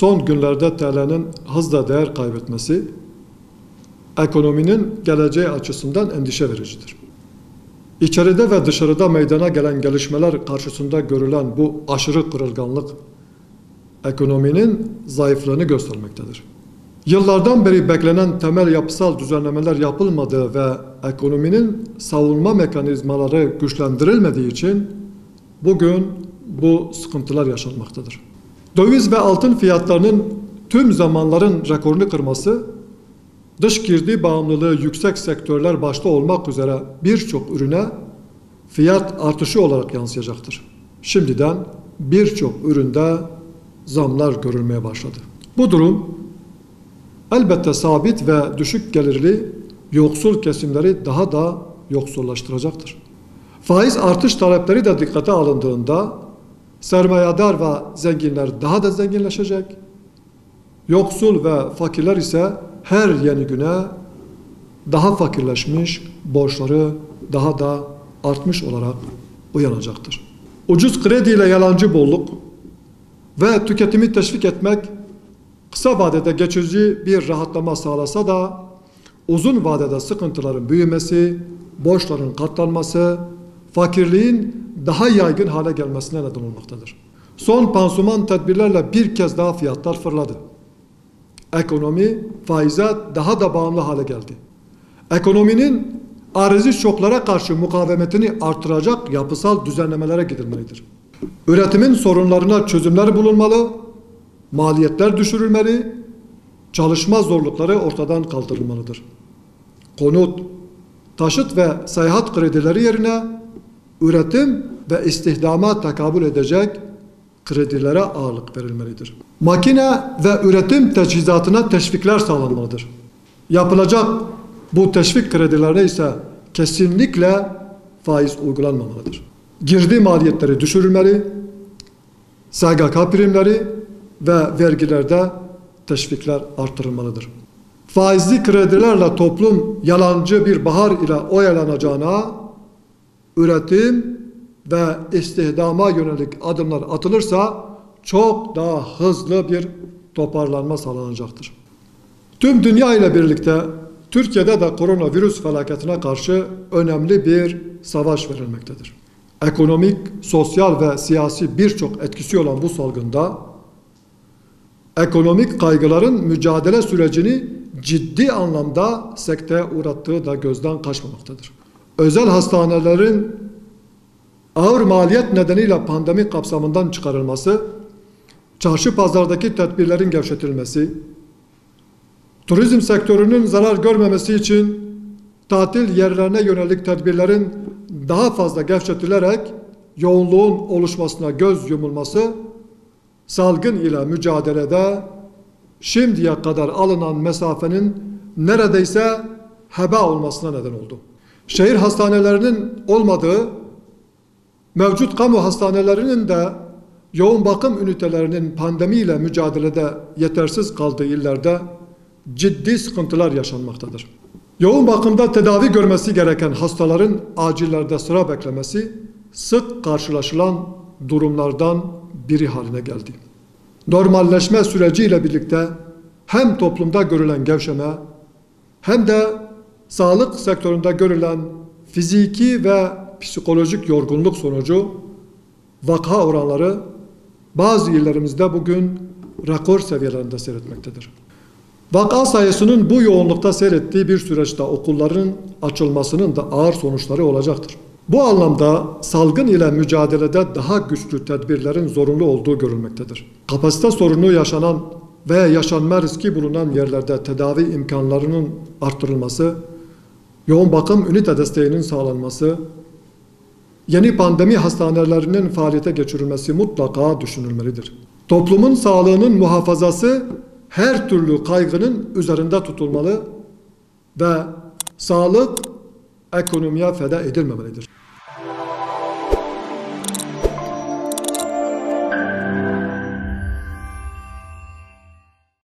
son günlerde TL'nin hızla değer kaybetmesi ekonominin geleceği açısından endişe vericidir. İçeride ve dışarıda meydana gelen gelişmeler karşısında görülen bu aşırı kırılganlık ekonominin zayıflığını göstermektedir. Yıllardan beri beklenen temel yapısal düzenlemeler yapılmadığı ve ekonominin savunma mekanizmaları güçlendirilmediği için bugün bu sıkıntılar yaşanmaktadır. Döviz ve altın fiyatlarının tüm zamanların rekorunu kırması, dış girdi bağımlılığı yüksek sektörler başta olmak üzere birçok ürüne fiyat artışı olarak yansıyacaktır. Şimdiden birçok üründe zamlar görülmeye başladı. Bu durum elbette sabit ve düşük gelirli yoksul kesimleri daha da yoksullaştıracaktır. Faiz artış talepleri de dikkate alındığında sermayedar ve zenginler daha da zenginleşecek, yoksul ve fakirler ise her yeni güne daha fakirleşmiş, borçları daha da artmış olarak uyanacaktır. Ucuz krediyle yalancı bolluk ve tüketimi teşvik etmek kısa vadede geçici bir rahatlama sağlasa da uzun vadede sıkıntıların büyümesi, borçların katlanması, fakirliğin daha yaygın hale gelmesine neden olmaktadır. Son pansuman tedbirlerle bir kez daha fiyatlar fırladı. Ekonomi faize daha da bağımlı hale geldi. Ekonominin arızi şoklara karşı mukavemetini artıracak yapısal düzenlemelere gidilmelidir. Üretimin sorunlarına çözümler bulunmalı, maliyetler düşürülmeli, çalışma zorlukları ortadan kaldırılmalıdır. Konut, taşıt ve seyahat kredileri yerine üretim ve istihdama tekabül edecek kredilere ağırlık verilmelidir. Makine ve üretim teçhizatına teşvikler sağlanmalıdır. Yapılacak bu teşvik kredilerine ise kesinlikle faiz uygulanmamalıdır. Girdi maliyetleri düşürülmeli, SGK primleri ve vergilerde teşvikler artırılmalıdır. Faizli kredilerle toplum yalancı bir bahar ile oyalanacağına, üretim ve istihdama yönelik adımlar atılırsa çok daha hızlı bir toparlanma sağlanacaktır. Tüm dünya ile birlikte Türkiye'de de koronavirüs felaketine karşı önemli bir savaş verilmektedir. Ekonomik, sosyal ve siyasi birçok etkisi olan bu salgında ekonomik kaygıların mücadele sürecini ciddi anlamda sekteye uğrattığı da gözden kaçmamaktadır. Özel hastanelerin ağır maliyet nedeniyle pandemi kapsamından çıkarılması, çarşı pazardaki tedbirlerin gevşetilmesi, turizm sektörünün zarar görmemesi için tatil yerlerine yönelik tedbirlerin daha fazla gevşetilerek yoğunluğun oluşmasına göz yumulması, salgın ile mücadelede şimdiye kadar alınan mesafenin neredeyse heba olmasına neden oldu. Şehir hastanelerinin olmadığı, mevcut kamu hastanelerinin de yoğun bakım ünitelerinin pandemiyle mücadelede yetersiz kaldığı illerde ciddi sıkıntılar yaşanmaktadır. Yoğun bakımda tedavi görmesi gereken hastaların acillerde sıra beklemesi sık karşılaşılan durumlardan biri haline geldi. Normalleşme süreciyle birlikte hem toplumda görülen gevşeme hem de sağlık sektöründe görülen fiziki ve psikolojik yorgunluk sonucu vaka oranları bazı illerimizde bugün rekor seviyelerinde seyretmektedir. Vaka sayısının bu yoğunlukta seyrettiği bir süreçte okulların açılmasının da ağır sonuçları olacaktır. Bu anlamda salgın ile mücadelede daha güçlü tedbirlerin zorunlu olduğu görülmektedir. Kapasite sorunu yaşanan veya yaşanma riski bulunan yerlerde tedavi imkanlarının artırılması, yoğun bakım ünite desteğinin sağlanması, yeni pandemi hastanelerinin faaliyete geçirilmesi mutlaka düşünülmelidir. Toplumun sağlığının muhafazası her türlü kaygının üzerinde tutulmalı ve sağlık ekonomiye feda edilmemelidir.